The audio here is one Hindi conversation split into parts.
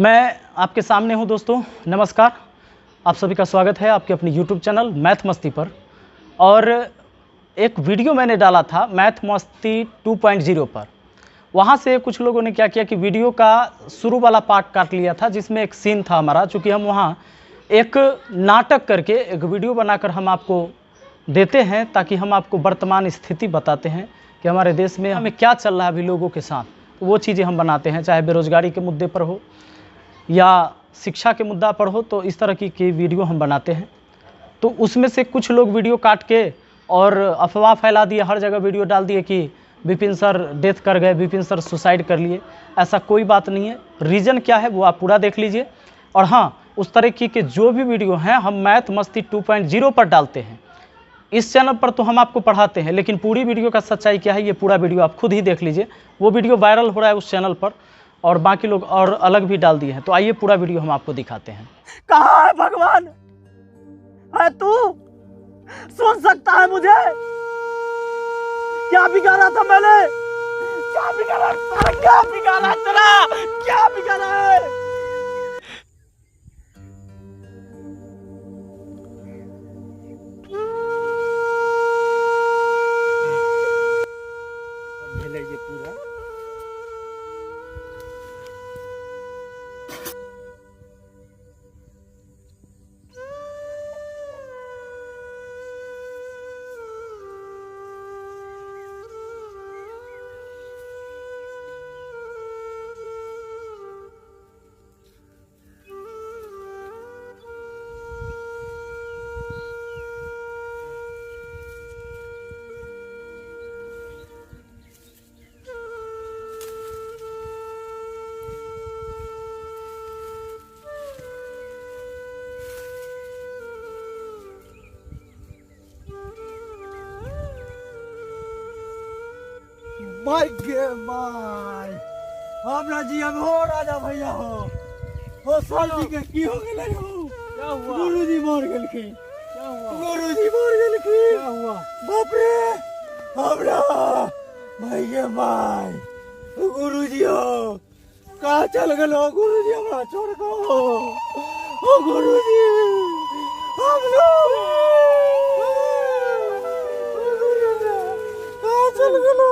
मैं आपके सामने हूं दोस्तों। नमस्कार, आप सभी का स्वागत है आपके अपने YouTube चैनल मैथ मस्ती पर। और एक वीडियो मैंने डाला था मैथ मस्ती 2.0 पर। वहां से कुछ लोगों ने क्या किया कि वीडियो का शुरू वाला पार्ट काट लिया था, जिसमें एक सीन था हमारा। चूँकि हम वहां एक नाटक करके एक वीडियो बनाकर हम आपको देते हैं, ताकि हम आपको वर्तमान स्थिति बताते हैं कि हमारे देश में हमें क्या चल रहा है अभी लोगों के साथ। तो वो चीज़ें हम बनाते हैं, चाहे बेरोजगारी के मुद्दे पर हो या शिक्षा के मुद्दा पर हो, तो इस तरह की वीडियो हम बनाते हैं। तो उसमें से कुछ लोग वीडियो काट के और अफवाह फैला दिए, हर जगह वीडियो डाल दिए कि विपिन सर डेथ कर गए, विपिन सर सुसाइड कर लिए। ऐसा कोई बात नहीं है। रीज़न क्या है वो आप पूरा देख लीजिए। और हाँ, उस तरह के जो भी वीडियो हैं हम मैथ मस्ती 2.0 पर डालते हैं। इस चैनल पर तो हम आपको पढ़ाते हैं, लेकिन पूरी वीडियो का सच्चाई क्या है ये पूरा वीडियो आप खुद ही देख लीजिए। वो वीडियो वायरल हो रहा है उस चैनल पर, और बाकी लोग और अलग भी डाल दिए हैं। तो आइए पूरा वीडियो हम आपको दिखाते हैं। कहाँ है भगवान? है तू? सुन सकता है मुझे? क्या बिगाड़ा था मैंने? क्या बिगाड़ा तेरा? क्या बिगाड़ा तेरा? क्या बिगाड़ा है? ये पूरा माय गे माय हमरा जी अब हो राजा भैया हो सर जी के की हो गेलै हो? क्या हुआ? गुरुजी मर गेलखिन। क्या हुआ? गुरुजी मर गेलखिन। क्या हुआ? बाप रे हमरा माय गे माय गुरुजी हो कहाँ चल गेलो? गुरुजी हमरा छोड़ के ओ गुरुजी हम लोग कहाँ चल गेलो?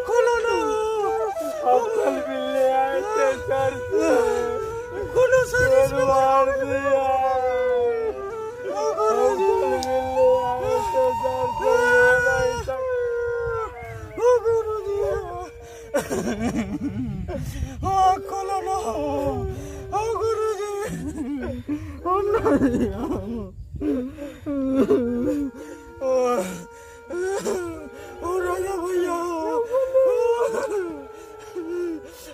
खोलो ना, हम कल मिलने आए थे सर से। खोलो सर, मार दिया। हम कल मिलने आए थे सर से, नहीं सकते। ओ गुरुजी, हाँ खोलो ना, ओ गुरुजी, हम नहीं ओ राजा भैया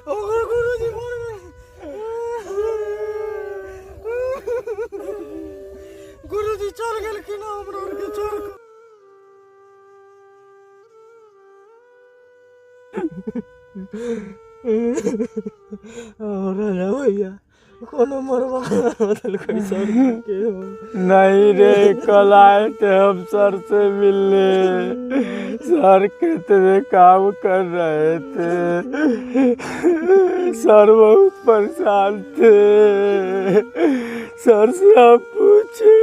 ओ गुरुजी मर गए। गुरुजी चल गेलखिन हमरा के छोड़ के। ओ राजा भैया कोनो मरवा बदल कोई सर के हो? नहीं रे, कल आए थे हम सर से मिलने। सर कितने काम कर रहे थे, सर बहुत परेशान थे। सर से हम पूछे,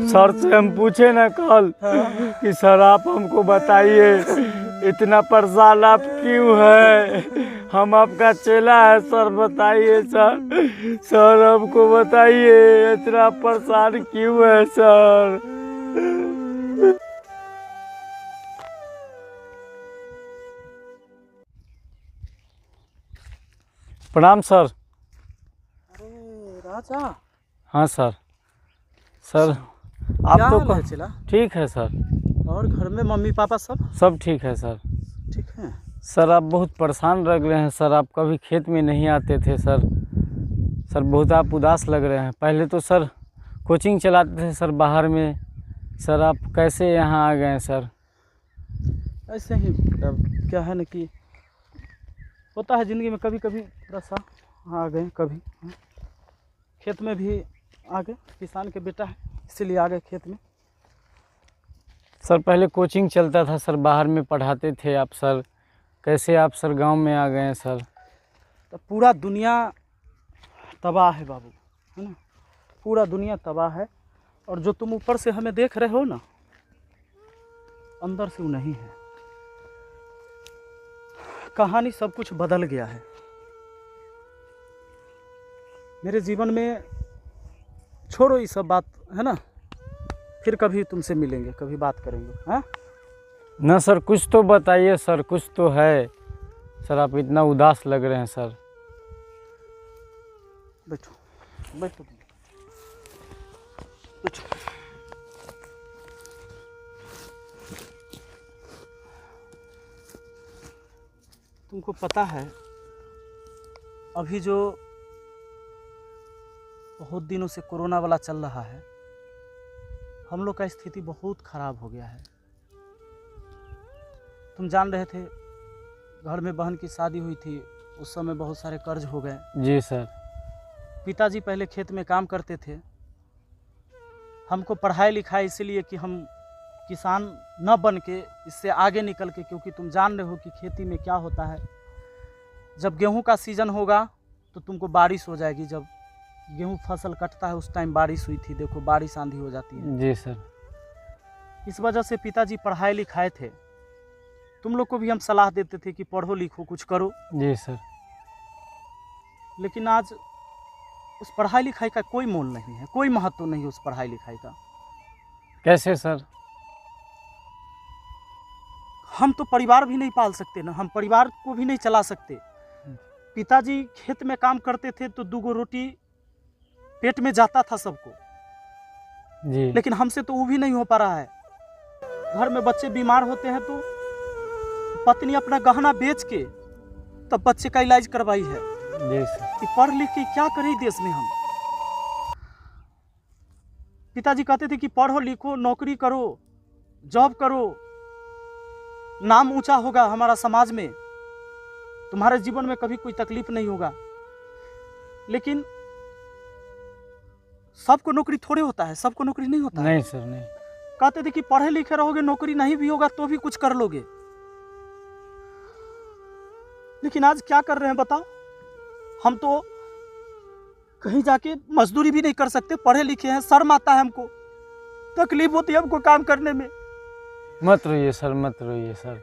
सर से हम पूछे ना कल कि सर आप हमको बताइए इतना परेशान आप क्यों है? हम आपका चेला है सर, बताइए सर। सर हमको बताइए इतना परेशान क्यों है सर? प्रणाम सर। अरे राजा। हाँ सर। सर आप तो चला ठीक है सर। और घर में मम्मी पापा सब ठीक है सर। ठीक है सर। आप बहुत परेशान लग रहे हैं सर, आप कभी खेत में नहीं आते थे सर। सर बहुत आप उदास लग रहे हैं। पहले तो सर कोचिंग चलाते थे सर बाहर में, सर आप कैसे यहाँ आ गए सर? ऐसे ही क्या है ना कि होता है ज़िंदगी में, कभी कभी थोड़ा सा आ गए, कभी खेत में भी आ गए। किसान के बेटा है इसीलिए आ गए खेत में। सर पहले कोचिंग चलता था सर, बाहर में पढ़ाते थे आप सर, कैसे आप सर गांव में आ गए हैं सर? तो पूरा दुनिया तबाह है बाबू, है ना, पूरा दुनिया तबाह है। और जो तुम ऊपर से हमें देख रहे हो ना, अंदर से वो नहीं है। कहानी सब कुछ बदल गया है। मेरे जीवन में छोड़ो ये सब बात, है ना, फिर कभी तुमसे मिलेंगे, कभी बात करेंगे। हाँ ना सर, कुछ तो बताइए सर, कुछ तो है सर, आप इतना उदास लग रहे हैं सर। बैठो बैठो बैठो। तुमको पता है अभी जो बहुत दिनों से कोरोना वाला चल रहा है, हम लोग का स्थिति बहुत खराब हो गया है। तुम जान रहे थे, घर में बहन की शादी हुई थी, उस समय बहुत सारे कर्ज हो गए। जी सर। पिताजी पहले खेत में काम करते थे, हमको पढ़ाई लिखाई इसलिए कि हम किसान न बन के इससे आगे निकल के, क्योंकि तुम जान रहे हो कि खेती में क्या होता है, जब गेहूं का सीज़न होगा तो तुमको बारिश हो जाएगी। जब गेहूं फसल कटता है उस टाइम बारिश हुई थी, देखो बारिश आंधी हो जाती है। जी सर। इस वजह से पिताजी पढ़ाए लिखाए थे। तुम लोग को भी हम सलाह देते थे कि पढ़ो लिखो, कुछ करो। जी सर। लेकिन आज उस पढ़ाई लिखाई का कोई मोल नहीं है, कोई महत्व नहीं है उस पढ़ाई लिखाई का। कैसे सर? हम तो परिवार भी नहीं पाल सकते ना, हम परिवार को भी नहीं चला सकते। पिताजी खेत में काम करते थे तो 2 रोटी पेट में जाता था सबको, जी। लेकिन हमसे तो वो भी नहीं हो पा रहा है। घर में बच्चे बीमार होते हैं तो पत्नी अपना गहना बेच के तब बच्चे का इलाज करवाई है। जी सर। कि पढ़ लिख के क्या करें देश में हम। पिताजी कहते थे कि पढ़ो लिखो, नौकरी करो, जॉब करो, नाम ऊंचा होगा हमारा समाज में, तुम्हारे जीवन में कभी कोई तकलीफ नहीं होगा। लेकिन सबको नौकरी थोड़े होता है, सबको नौकरी नहीं होता है। नहीं सर, नहीं। कहते थे कि पढ़े लिखे रहोगे, नौकरी नहीं भी होगा तो भी कुछ कर लोगे। लेकिन आज क्या कर रहे हैं बताओ? हम तो कहीं जाके मजदूरी भी नहीं कर सकते, पढ़े लिखे हैं, शर्म आता है हमको, तकलीफ होती है हमको काम करने में। मत रोइए सर, मत रोइए सर।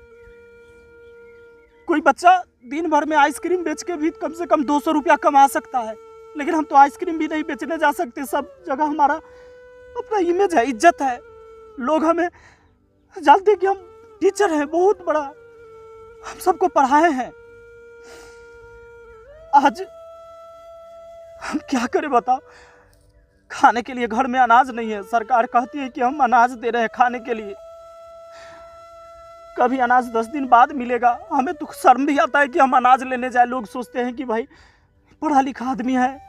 कोई बच्चा दिन भर में आइसक्रीम बेच के भी कम से कम 200 रुपया कमा सकता है, लेकिन हम तो आइसक्रीम भी नहीं बेचने जा सकते। सब जगह हमारा अपना इमेज है, इज्जत है, लोग हमें जानते हैं कि हम टीचर हैं बहुत बड़ा, हम सबको पढ़ाए हैं। आज हम क्या करें बताओ? खाने के लिए घर में अनाज नहीं है, सरकार कहती है कि हम अनाज दे रहे हैं खाने के लिए, कभी अनाज 10 दिन बाद मिलेगा। हमें तो शर्म भी आता है कि हम अनाज लेने जाए। लोग सोचते हैं कि भाई पढ़ा लिखा आदमी है,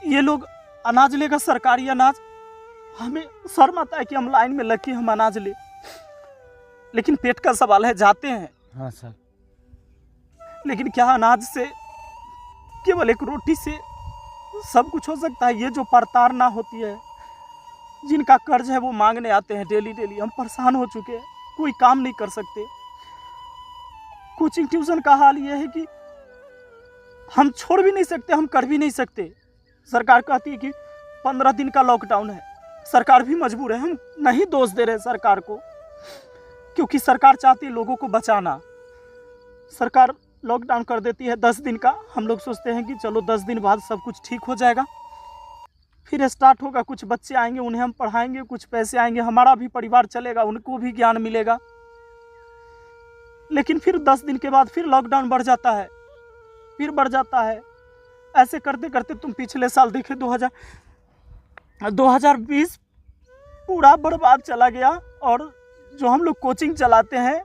ये लोग अनाज लेगा, सरकारी अनाज। हमें शर्म आता है कि हम लाइन में लग के हम अनाज ले, लेकिन पेट का सवाल है, जाते हैं। हाँ सर। लेकिन क्या अनाज से, केवल एक रोटी से सब कुछ हो सकता है? ये जो प्रताड़ना होती है, जिनका कर्ज है वो मांगने आते हैं डेली डेली। हम परेशान हो चुके हैं, कोई काम नहीं कर सकते। कोचिंग ट्यूशन का हाल ये है कि हम छोड़ भी नहीं सकते, हम कर भी नहीं सकते। सरकार कहती है कि 15 दिन का लॉकडाउन है, सरकार भी मजबूर है। हम नहीं दोष दे रहे सरकार को, क्योंकि सरकार चाहती है लोगों को बचाना। सरकार लॉकडाउन कर देती है 10 दिन का, हम लोग सोचते हैं कि चलो 10 दिन बाद सब कुछ ठीक हो जाएगा, फिर स्टार्ट होगा, कुछ बच्चे आएंगे, उन्हें हम पढ़ाएंगे, कुछ पैसे आएंगे, हमारा भी परिवार चलेगा, उनको भी ज्ञान मिलेगा। लेकिन फिर 10 दिन के बाद फिर लॉकडाउन बढ़ जाता है, फिर बढ़ जाता है। ऐसे करते करते तुम पिछले साल देखे 2020 पूरा बर्बाद चला गया। और जो हम लोग कोचिंग चलाते हैं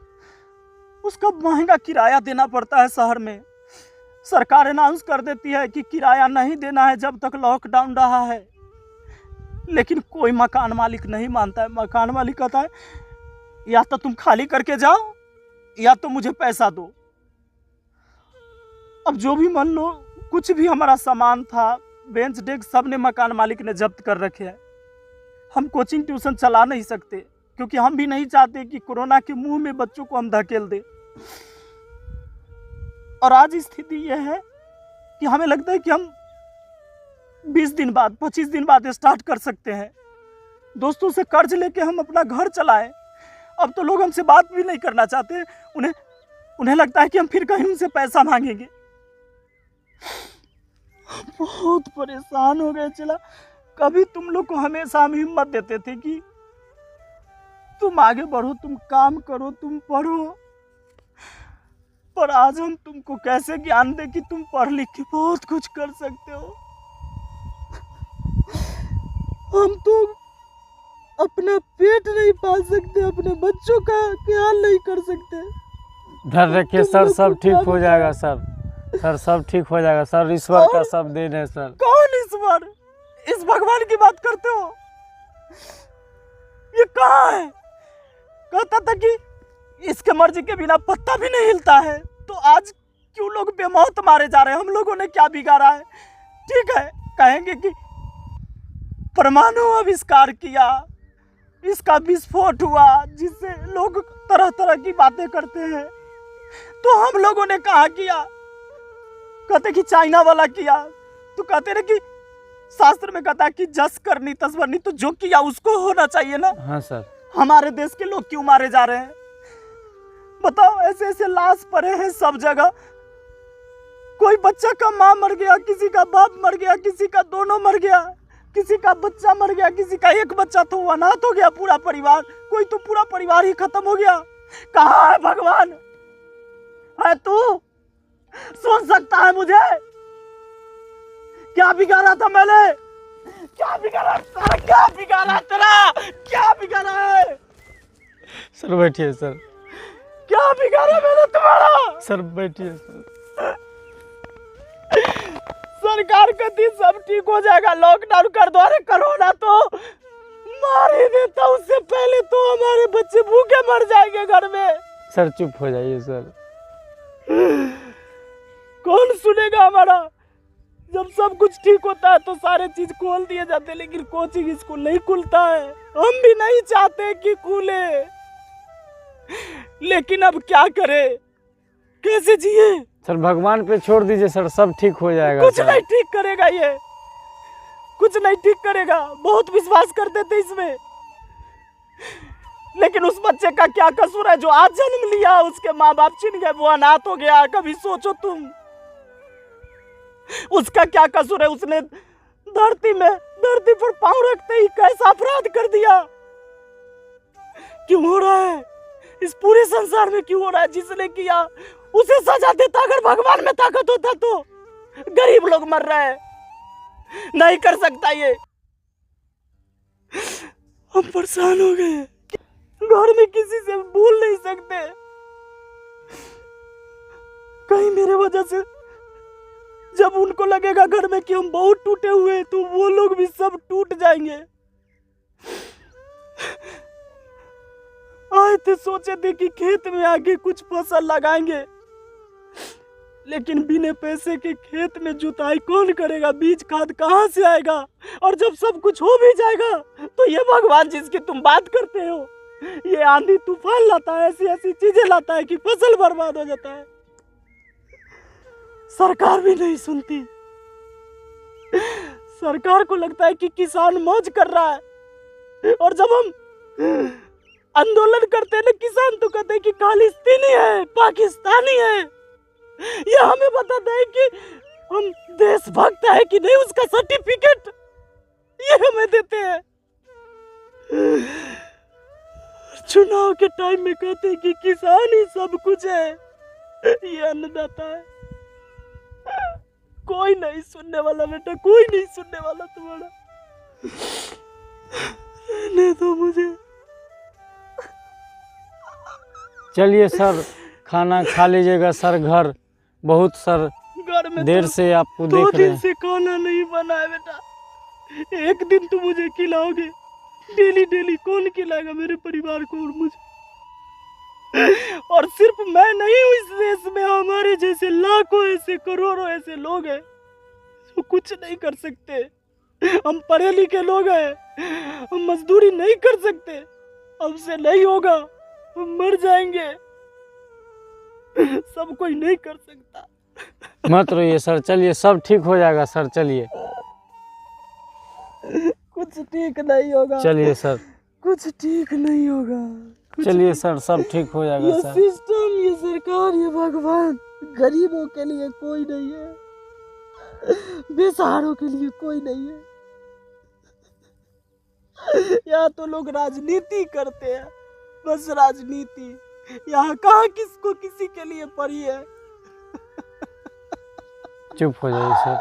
उसका महंगा किराया देना पड़ता है शहर में। सरकार अनाउंस कर देती है कि किराया नहीं देना है जब तक लॉकडाउन रहा है, लेकिन कोई मकान मालिक नहीं मानता है। मकान मालिक कहता है या तो तुम खाली करके जाओ या तो मुझे पैसा दो। अब जो भी मान लो, कुछ भी हमारा सामान था, बेंच डेस्क, सब ने मकान मालिक ने जब्त कर रखे हैं। हम कोचिंग ट्यूशन चला नहीं सकते, क्योंकि हम भी नहीं चाहते कि कोरोना के मुंह में बच्चों को हम धकेल दें। और आज स्थिति यह है कि हमें लगता है कि हम 20 दिन बाद 25 दिन बाद स्टार्ट कर सकते हैं। दोस्तों से कर्ज लेके हम अपना घर चलाएं। अब तो लोग हमसे बात भी नहीं करना चाहते। उन्हें लगता है कि हम फिर कहीं उनसे पैसा मांगेंगे। बहुत परेशान हो गए। चला, कभी तुम लोग को हमेशा हम हिम्मत देते थे कि तुम आगे बढ़ो, तुम काम करो, तुम पढ़ो, पर आज हम तुमको कैसे ज्ञान दे कि तुम पढ़ लिख के बहुत कुछ कर सकते हो। हम तो अपना पेट नहीं पाल सकते, अपने बच्चों का ख्याल नहीं कर सकते। डर रखिए सर, सब ठीक हो जाएगा सर। सर सब ठीक हो जाएगा सर, ईश्वर का सब देन है सर। कौन ईश्वर? इस भगवान की बात करते हो? ये कहाँ है? कहता था कि इसके मर्जी के बिना पत्ता भी नहीं हिलता है, तो आज क्यों लोग बेमौत मारे जा रहे हैं? हम लोगों ने क्या बिगाड़ा है? ठीक है, कहेंगे कि परमाणु आविष्कार किया, इसका विस्फोट हुआ, जिससे लोग तरह तरह की बातें करते हैं। तो हम लोगों ने कहा किया? कहते कि चाइना वाला किया। तो कहते रहे कि शास्त्र में कहता है कि जस करनी तस भरनी, तो जो किया उसको होना चाहिए ना। हाँ सर। हमारे देश के लोग क्यों मारे जा रहे हैं? बताओ, ऐसे ऐसे लाश पड़े हैं सब जगह। कोई बच्चा का माँ मर गया, किसी का बाप मर गया, किसी का दोनों मर गया, किसी का बच्चा मर गया, किसी का एक बच्चा तो अनाथ हो गया पूरा परिवार, कोई तो पूरा परिवार ही खत्म हो गया। कहाँ है भगवान? है तू? सोच सकता है मुझे? क्या बिगाड़ा था मैंने? क्या बिगाड़ा तेरा? क्या बिगाड़ा तेरा? क्या बिगाड़ा है? सर बैठिए सर। क्या बिगाड़ा मैंने तुम्हारा? सर बैठिए सर। सरकार कहती सब ठीक हो जाएगा, लॉकडाउन कर दो। अरे कोरोना तो मार ही देता, उससे पहले तो हमारे बच्चे भूखे मर जाएंगे घर में। सर चुप हो जाइए सर। कौन सुनेगा हमारा? जब सब कुछ ठीक होता है तो सारे चीज खोल दिए जाते हैं, लेकिन कोचिंग स्कूल नहीं खुलता है। हम भी नहीं चाहते कि खुले, लेकिन अब क्या करें? कैसे जिए? सर भगवान पे छोड़ दीजिए सर, सब ठीक हो जाएगा। कुछ नहीं ठीक करेगा, ये कुछ नहीं ठीक करेगा। बहुत विश्वास करते थे इसमें, लेकिन उस बच्चे का क्या कसूर है जो आज जन्म लिया? उसके माँ बाप छिन गए, वो अनाथ हो गया। कभी सोचो तुम, उसका क्या कसूर है? उसने धरती पर पांव रखते ही कैसा अपराध कर दिया? क्यों हो रहा है? इस पूरे संसार में क्यों हो रहा है? जिसने किया उसे सजा देता। अगर भगवान में ताकत होता तो गरीब लोग मर रहे हैं, नहीं कर सकता ये। हम परेशान हो गए, घर में किसी से बोल नहीं सकते। कहीं मेरे वजह से जब उनको लगेगा घर में कि हम बहुत टूटे हुए हैं, तो वो लोग भी सब टूट जाएंगे। आए थे, सोचे थे कि खेत में आगे कुछ फसल लगाएंगे, लेकिन बिना पैसे के खेत में जुताई कौन करेगा? बीज खाद कहाँ से आएगा? और जब सब कुछ हो भी जाएगा तो ये भगवान जिसकी तुम बात करते हो, ये आंधी तूफान लाता है, ऐसी ऐसी चीजें लाता है कि फसल बर्बाद हो जाता है। सरकार भी नहीं सुनती। सरकार को लगता है कि किसान मौज कर रहा है, और जब हम आंदोलन करते हैं ना किसान, तो कहते हैं कि खालिस्तानी है, पाकिस्तानी है। ये हमें बताता है कि हम देशभक्त है कि नहीं, उसका सर्टिफिकेट ये हमें देते हैं। चुनाव के टाइम में कहते हैं कि किसान ही सब कुछ है, ये अन्नदाता है। कोई नहीं सुनने वाला बेटा, कोई नहीं सुनने वाला तुम्हारा। रहने दो मुझे। चलिए सर, खाना खा लीजिएगा सर। घर बहुत सर घर में देर तो से आपको 2 देख रहे दिन हैं। से खाना नहीं बना है बेटा। एक दिन तो मुझे खिलाओगे? डेली डेली कौन खिलाएगा मेरे परिवार को और मुझे? और सिर्फ मैं नहीं हूँ इस देश में, हमारे जैसे लाखों ऐसे करोड़ों ऐसे लोग हैं जो कुछ नहीं कर सकते। हम पढ़े लिखे लोग हैं, हम मजदूरी नहीं कर सकते, हमसे नहीं होगा, हम मर जाएंगे, सब कोई नहीं कर सकता। मत रोइए सर, चलिए सब ठीक हो जाएगा सर, चलिए कुछ ठीक नहीं होगा, चलिए सर, कुछ ठीक नहीं होगा, चलिए सर सब ठीक हो जाएगा ये सर। सिस्टम, ये सरकार, ये भगवान गरीबों के लिए कोई नहीं है, बेसहारों के लिए कोई नहीं है। यहाँ तो लोग राजनीति करते हैं, बस राजनीति। यहाँ कहाँ किसको किसी के लिए पड़ी है। चुप हो जाइए सर।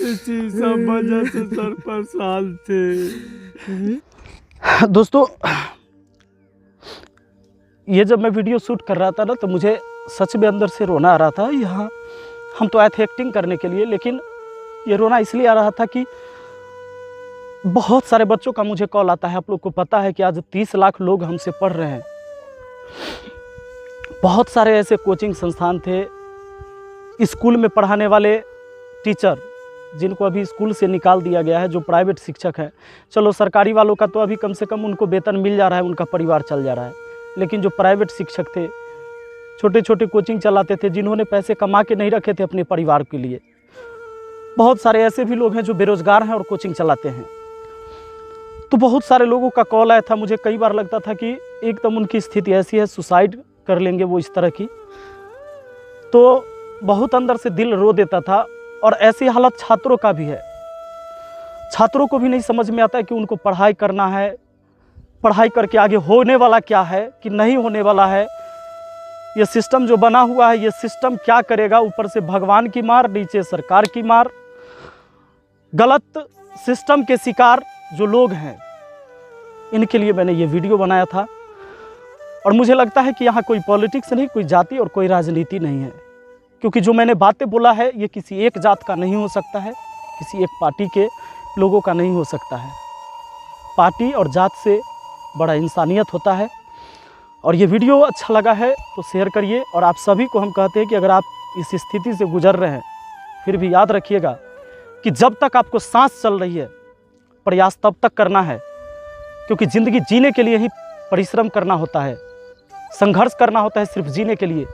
इसी सब वजह से सर परेशान थे। दोस्तों, ये जब मैं वीडियो शूट कर रहा था ना, तो मुझे सच में अंदर से रोना आ रहा था। यहाँ हम तो आए थे एक्टिंग करने के लिए, लेकिन ये रोना इसलिए आ रहा था कि बहुत सारे बच्चों का मुझे कॉल आता है। आप लोग को पता है कि आज 30 लाख लोग हमसे पढ़ रहे हैं। बहुत सारे ऐसे कोचिंग संस्थान थे, स्कूल में पढ़ाने वाले टीचर जिनको अभी स्कूल से निकाल दिया गया है, जो प्राइवेट शिक्षक हैं। चलो सरकारी वालों का तो अभी कम से कम उनको वेतन मिल जा रहा है, उनका परिवार चल जा रहा है, लेकिन जो प्राइवेट शिक्षक थे, छोटे छोटे कोचिंग चलाते थे, जिन्होंने पैसे कमा के नहीं रखे थे अपने परिवार के लिए, बहुत सारे ऐसे भी लोग हैं जो बेरोजगार हैं और कोचिंग चलाते हैं। तो बहुत सारे लोगों का कॉल आया था। मुझे कई बार लगता था कि एकदम उनकी स्थिति ऐसी है, सुसाइड कर लेंगे वो इस तरह की। तो बहुत अंदर से दिल रो देता था। और ऐसी हालत छात्रों का भी है। छात्रों को भी नहीं समझ में आता है कि उनको पढ़ाई करना है, पढ़ाई करके आगे होने वाला क्या है कि नहीं होने वाला है। ये सिस्टम जो बना हुआ है, ये सिस्टम क्या करेगा। ऊपर से भगवान की मार, नीचे सरकार की मार। गलत सिस्टम के शिकार जो लोग हैं, इनके लिए मैंने ये वीडियो बनाया था। और मुझे लगता है कि यहाँ कोई पॉलिटिक्स नहीं, कोई जाति और कोई राजनीति नहीं है, क्योंकि जो मैंने बातें बोला है ये किसी एक जात का नहीं हो सकता है, किसी एक पार्टी के लोगों का नहीं हो सकता है। पार्टी और जात से बड़ा इंसानियत होता है। और ये वीडियो अच्छा लगा है तो शेयर करिए। और आप सभी को हम कहते हैं कि अगर आप इस स्थिति से गुजर रहे हैं, फिर भी याद रखिएगा कि जब तक आपको सांस चल रही है, प्रयास तब तक करना है, क्योंकि ज़िंदगी जीने के लिए ही परिश्रम करना होता है, संघर्ष करना होता है सिर्फ जीने के लिए।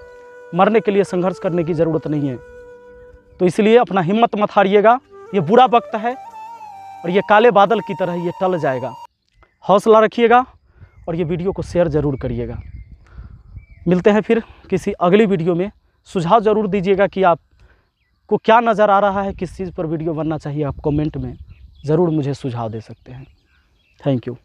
मरने के लिए संघर्ष करने की ज़रूरत नहीं है। तो इसलिए अपना हिम्मत मत हारिएगा। ये बुरा वक्त है और ये काले बादल की तरह ये टल जाएगा। हौसला रखिएगा और ये वीडियो को शेयर ज़रूर करिएगा। मिलते हैं फिर किसी अगली वीडियो में। सुझाव ज़रूर दीजिएगा कि आपको क्या नज़र आ रहा है, किस चीज़ पर वीडियो बनना चाहिए। आप कमेंट में ज़रूर मुझे सुझाव दे सकते हैं। Thank you.